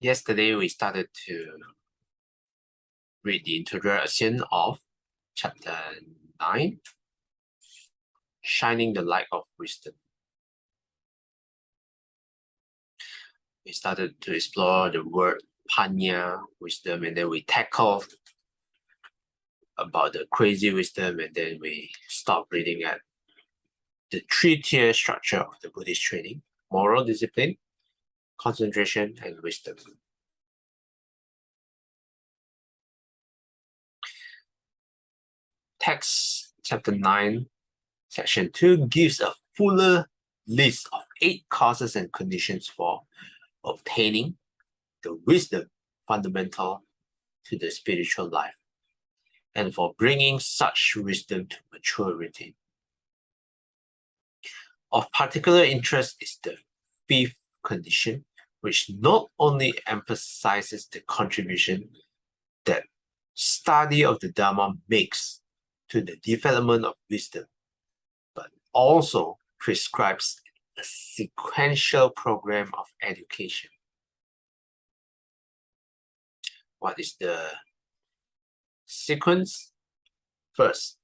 Yesterday, we started to read the introduction of chapter 9, Shining the Light of Wisdom. We started to explore the word Panya, wisdom, and then we tackled about the crazy wisdom, and then we stopped reading at the three-tier structure of the Buddhist training: moral discipline, concentration, and wisdom. Text chapter 9, section 2 gives a fuller list of 8 causes and conditions for obtaining the wisdom fundamental to the spiritual life, and for bringing such wisdom to maturity. Of particular interest is the 5th condition, which not only emphasizes the contribution that study of the Dharma makes to the development of wisdom, but also prescribes a sequential program of education. What is the sequence? First,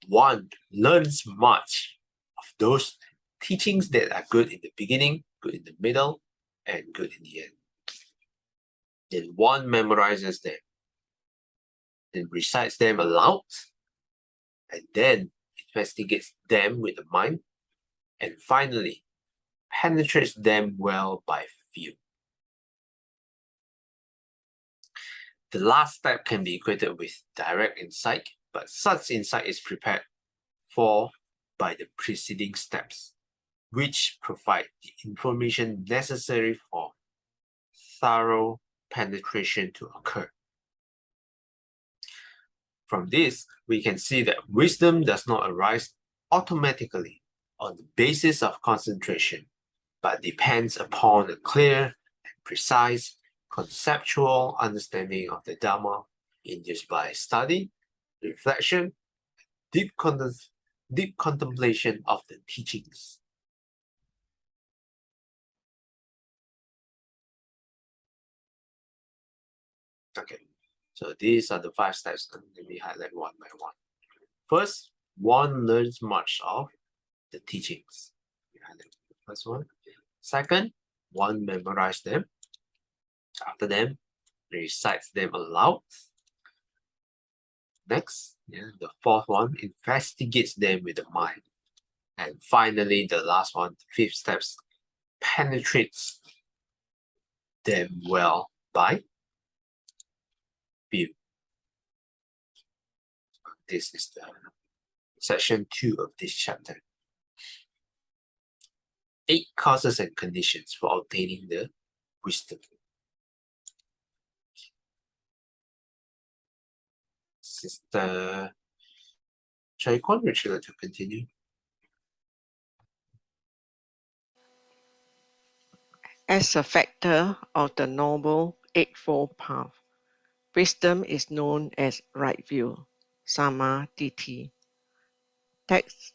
one learns much of those teachings that are good in the beginning, good in the middle, and good in the end. Then one memorizes them, then recites them aloud, and then investigates them with the mind, and finally penetrates them well by feel. The last step can be equated with direct insight, but such insight is prepared for by the preceding steps, which provide the information necessary for thorough penetration to occur. From this, we can see that wisdom does not arise automatically on the basis of concentration, but depends upon a clear and precise conceptual understanding of the Dharma induced by study, reflection, deep contemplation of the teachings. Okay, so these are the 5 steps. Let me highlight one by one. First, one learns much of the teachings. The first one. Second, one memorizes them. After them, recites them aloud. Next, the 4th one, investigates them with the mind. And finally, the last one, the 5th step, penetrates them well by view. This is the section 2 of this chapter. 8 causes and conditions for obtaining the wisdom. Sister Chai Kwan, would you like to continue? As a factor of the Noble Eightfold Path, wisdom is known as right view, Samadhi. Text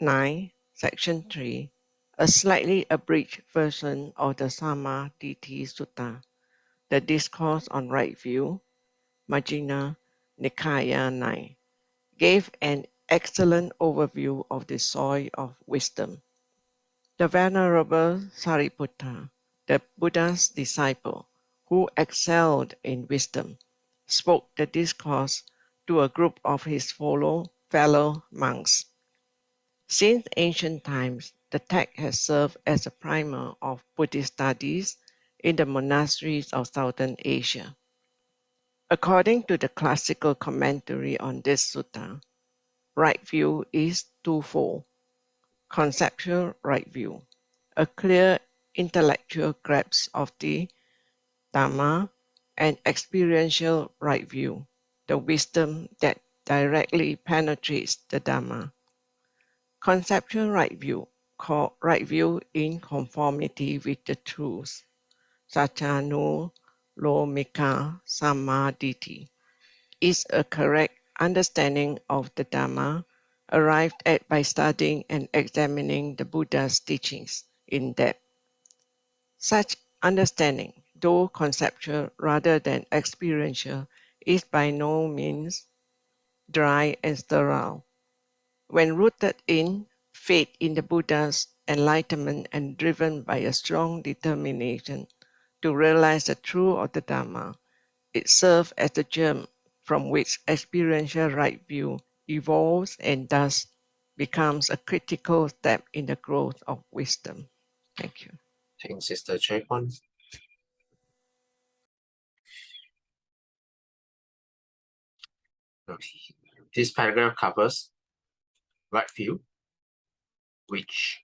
9, section 3, a slightly abridged version of the Samadhi Sutta, the Discourse on Right View, Majjhima Nikaya 9, gave an excellent overview of the soil of wisdom. The Venerable Sariputta, the Buddha's disciple, who excelled in wisdom, spoke the discourse to a group of his fellow monks. Since ancient times, the text has served as a primer of Buddhist studies in the monasteries of Southern Asia. According to the classical commentary on this sutta, right view is twofold: conceptual right view, a clear intellectual grasp of the Dhamma, and experiential right view, the wisdom that directly penetrates the Dhamma. Conceptual right view, called right view in conformity with the truth, Saccanu Lomika Samadhi, is a correct understanding of the Dhamma arrived at by studying and examining the Buddha's teachings in depth. Such understanding though conceptual rather than experiential, is by no means dry and sterile. When rooted in faith in the Buddha's enlightenment and driven by a strong determination to realize the truth of the Dharma, it serves as the germ from which experiential right view evolves and thus becomes a critical step in the growth of wisdom. Thank you. Thanks, Sister Choi Kwan. Okay. This paragraph covers right view, which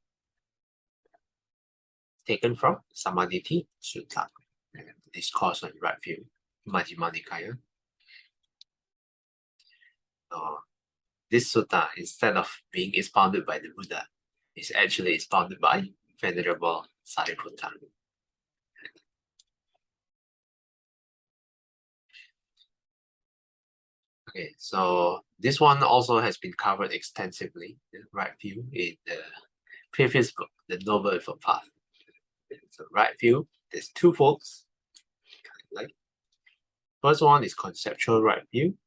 taken from Samadhi Sutta, and the Discourse on right view, Majjhima Nikaya. This sutta, instead of being expounded by the Buddha, is actually expounded by Venerable Sariputta. Okay, so this one also has been covered extensively, the right view, in the previous book, The Noble Eightfold Path. So right view, there's two folds. Like, first one is conceptual right view,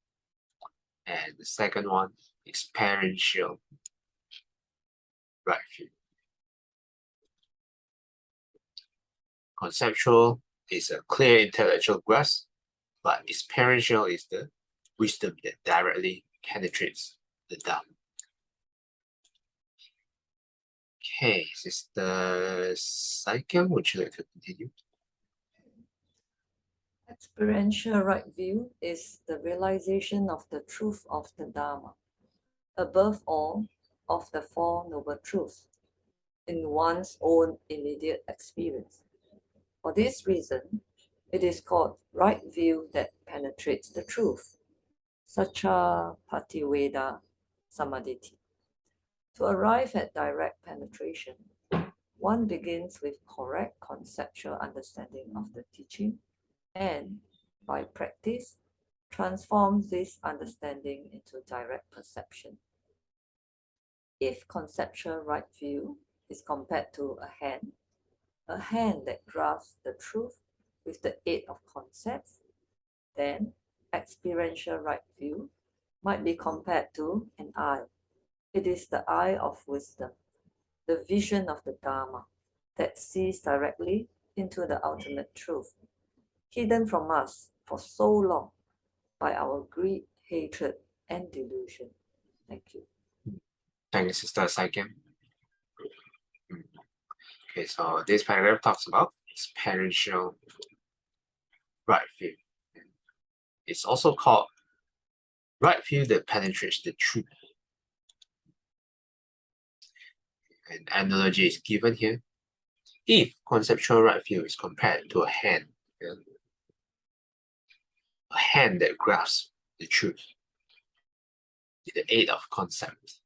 and the second one, experiential right view. Conceptual is a clear intellectual grasp, but experiential is the wisdom that directly penetrates the Dharma. Okay, Sister Saikyam, would you like to continue? Experiential right view is the realization of the truth of the Dharma, above all, of the Four Noble Truths, in one's own immediate experience. For this reason, it is called right view that penetrates the truth, Sacha Pativeda Samadhi. To arrive at direct penetration, one begins with correct conceptual understanding of the teaching and, by practice, transforms this understanding into direct perception. If conceptual right view is compared to a hand that grasps the truth with the aid of concepts, then experiential right view might be compared to an eye. It is the eye of wisdom, the vision of the Dharma that sees directly into the ultimate truth, hidden from us for so long by our greed, hatred, and delusion. Thank you. Thank you, Sister Saikyam. Okay, so this paragraph talks about experiential right view. It's also called right view that penetrates the truth. An analogy is given here. If conceptual right view is compared to a hand that grasps the truth with the aid of concept,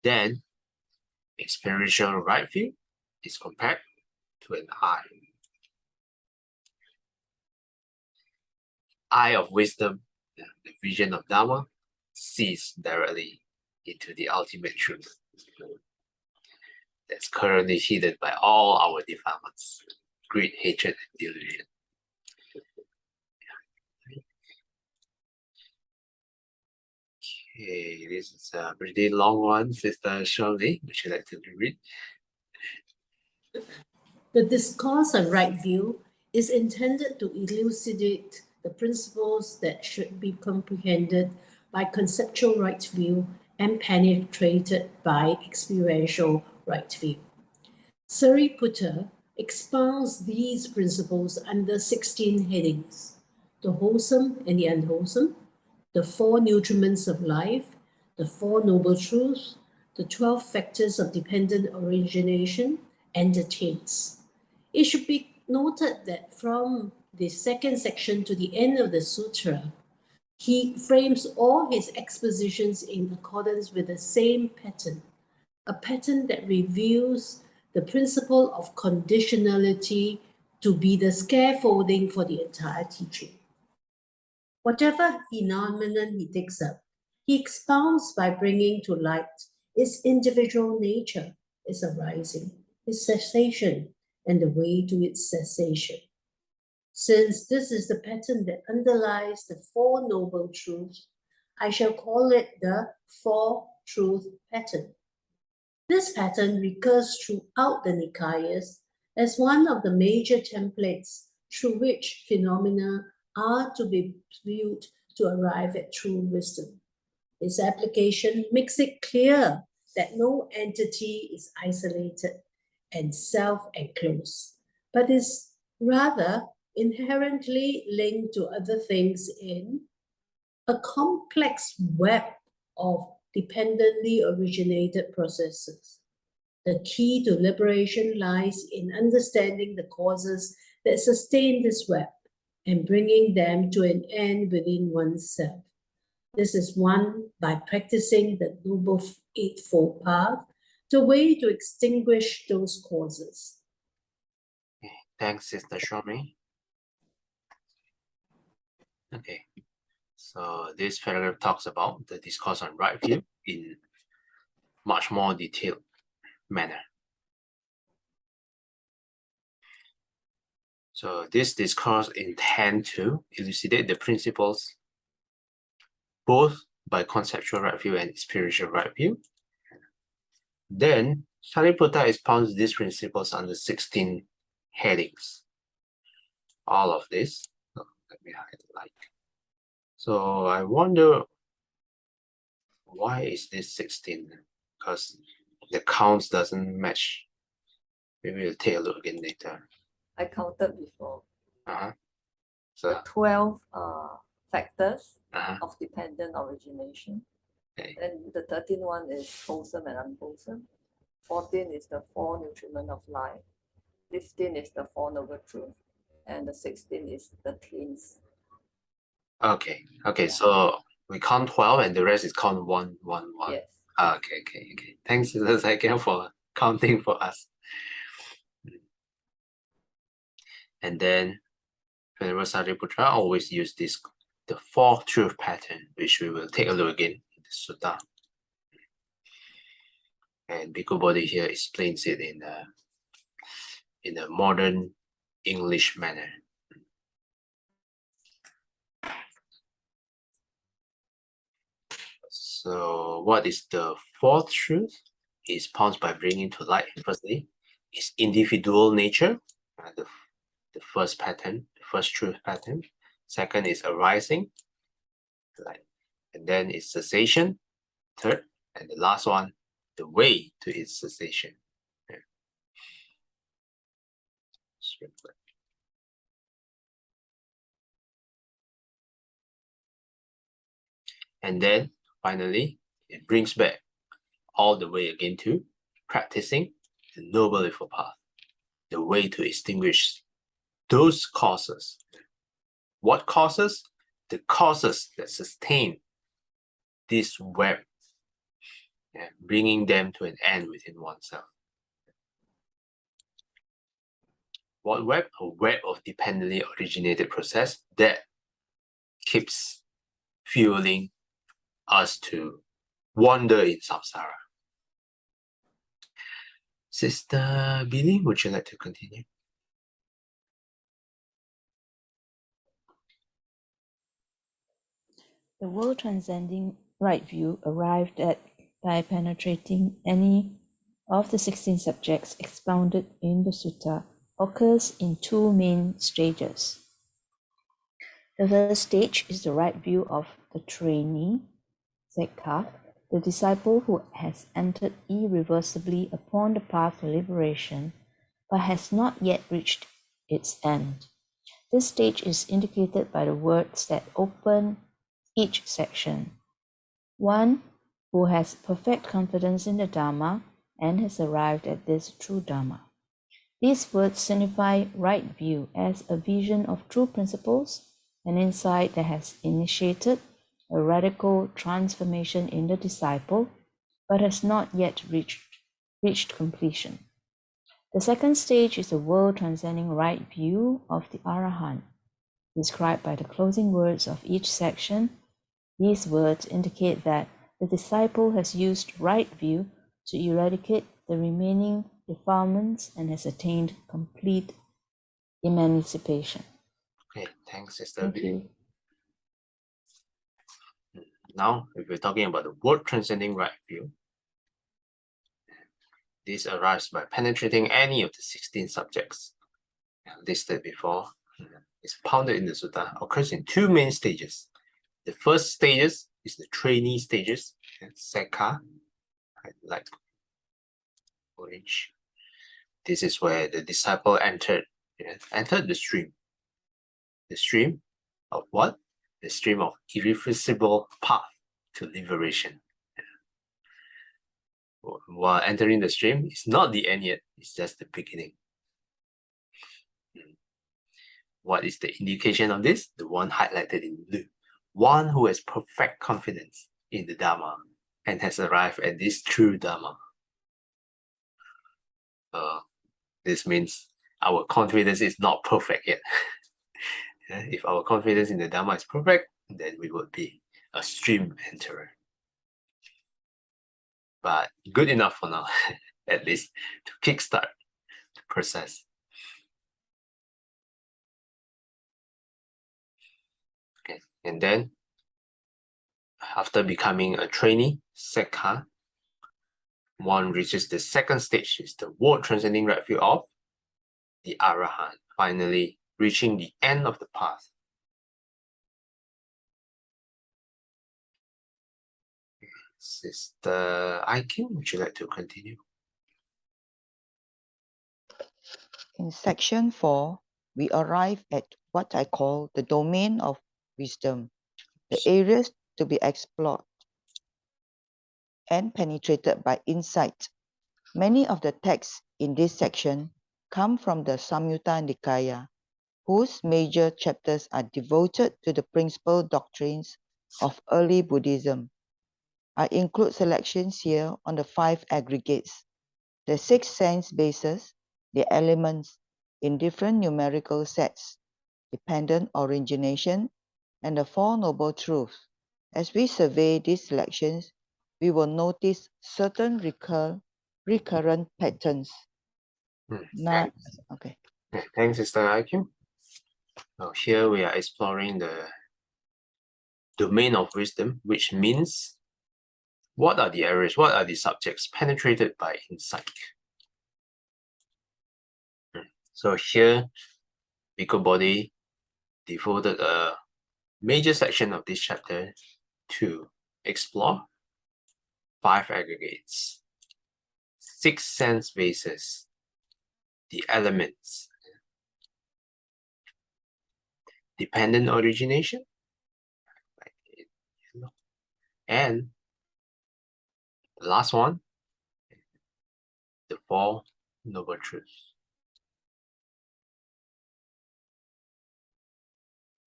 then experiential right view is compared to an eye. Eye of wisdom, the vision of Dharma, sees directly into the ultimate truth that's currently hidden by all our defilements, greed, hatred, and delusion. Okay, this is a pretty long one, Sister Shirley. Would you like to read? The discourse on right view is intended to elucidate the principles that should be comprehended by conceptual right view and penetrated by experiential right view. Sariputta expounds these principles under 16 headings: the wholesome and the unwholesome, the four nutriments of life, the Four Noble Truths, the 12 factors of dependent origination, and the taints. It should be noted that from the second section to the end of the sutra, he frames all his expositions in accordance with the same pattern, a pattern that reveals the principle of conditionality to be the scaffolding for the entire teaching. Whatever phenomenon he takes up, he expounds by bringing to light its individual nature, its arising, its cessation, and the way to its cessation. Since this is the pattern that underlies the Four Noble Truths, I shall call it the Four Truth Pattern. This pattern recurs throughout the Nikayas as one of the major templates through which phenomena are to be viewed to arrive at true wisdom. Its application makes it clear that no entity is isolated and self-enclosed, but is rather inherently linked to other things in a complex web of dependently originated processes. The key to liberation lies in understanding the causes that sustain this web and bringing them to an end within oneself. This is won by practicing the Noble Eightfold Path, the way to extinguish those causes. Thanks, Sister Shomi. Okay, so this paragraph talks about the discourse on right view in much more detailed manner. So this discourse intends to elucidate the principles both by conceptual right view and spiritual right view. Then Sariputta expounds these principles under 16 headings. All of this, let me highlight. So I wonder, why is this 16? Because the counts doesn't match. Maybe we'll take a look again later. I counted before. So 12 factors uh-huh. of dependent origination. Okay. And the 13th one is wholesome and unwholesome. 14 is the four nutriment of life. 15 is the Four Noble Truth. And the 16 is the cleanse. Okay. So we count 12 and the rest is count 1, 1, 1. Yes. Okay. Thanks, Sister Zakia, for counting for us. And then Venerable Sariputta always use the fourth truth pattern, which we will take a look again in the sutta. And Bhikkhu Bodhi here explains it in a modern English manner. So what is the fourth truth? It's pounced by bringing to light, firstly, is individual nature, the first pattern, the first truth pattern. Second is arising, and then it's cessation, third, and the last one, the way to its cessation. Yeah. And then finally, it brings back all the way again to practicing the Noble Eightfold Path, the way to extinguish those causes. What causes? The causes that sustain this web, bringing them to an end within oneself. What web? A web of dependently originated process that keeps fueling us to wander in samsara. Sister Billy, would you like to continue? The world transcending right view arrived at by penetrating any of the 16 subjects expounded in the sutta occurs in two main stages. The first stage is the right view of the trainee, Sekha, the disciple who has entered irreversibly upon the path to liberation, but has not yet reached its end. This stage is indicated by the words that open each section. One who has perfect confidence in the Dharma and has arrived at this true Dharma. These words signify right view as a vision of true principles, an insight that has initiated a radical transformation in the disciple, but has not yet reached completion. The second stage is the world transcending right view of the Arahant, described by the closing words of each section. These words indicate that the disciple has used right view to eradicate the remaining defilements and has attained complete emancipation. Okay, thanks, Sister Thank B. you. Now, if we're talking about the word transcending right view, this arrives by penetrating any of the 16 subjects listed before. It's founded in the sutta, occurs in two main stages. The first stages is the trainee stages, Sekha, like orange. This is where the disciple entered the stream. The stream of what? The stream of irreversible path to liberation. While entering the stream, it's not the end yet, it's just the beginning. What is the indication of this? The one highlighted in blue. One who has perfect confidence in the Dharma and has arrived at this true Dharma. This means our confidence is not perfect yet. If our confidence in the Dharma is perfect, then we would be a stream enterer. But good enough for now, at least to kickstart the process. Okay, and then after becoming a trainee, Sekha, one reaches the second stage, is the word transcending right view of the Arahant, finally reaching the end of the path. Sister Aikin, would you like to continue? In section 4, we arrive at what I call the domain of wisdom, the areas to be explored and penetrated by insight. Many of the texts in this section come from the Samyutta Nikaya, whose major chapters are devoted to the principal doctrines of early Buddhism. I include selections here on the 5 aggregates, the 6 sense bases, the elements in different numerical sets, dependent origination, and the 4 noble truths. As we survey these selections, we will notice certain recurrent patterns. Okay. Thanks, Sister Aikin. Now here we are exploring the domain of wisdom, which means what are the areas, what are the subjects penetrated by insight? So here, Bhikkhu Bodhi devoted a major section of this chapter to explore 5 aggregates, 6 sense bases, the elements, dependent origination, and the last one, the 4 noble truths.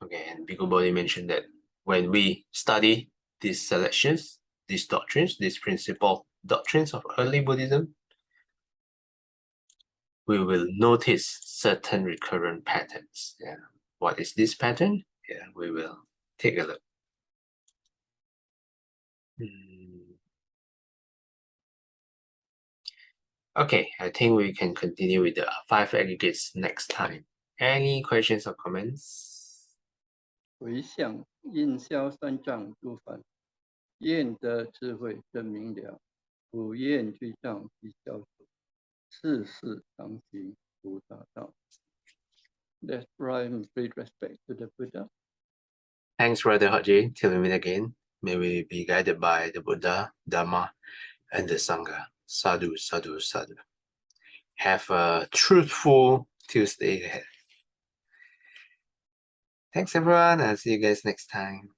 Okay, and Bhikkhu Bodhi mentioned that when we study these selections, these doctrines, these principal doctrines of early Buddhism, we will notice certain recurrent patterns. Yeah. What is this pattern? Yeah, we will take a look. Okay, I think we can continue with the 5 aggregates next time. Any questions or comments? 回向应消三障诸烦，愿得智慧真明了，不愿具障即消除，世事常行菩萨道。Let's pray and great respect to the Buddha. Thanks, Brother Haji. Till we meet again, may we be guided by the Buddha, Dhamma, and the Sangha. Sadhu, sadhu, sadhu. Have a truthful Tuesday ahead. Thanks, everyone. I'll see you guys next time.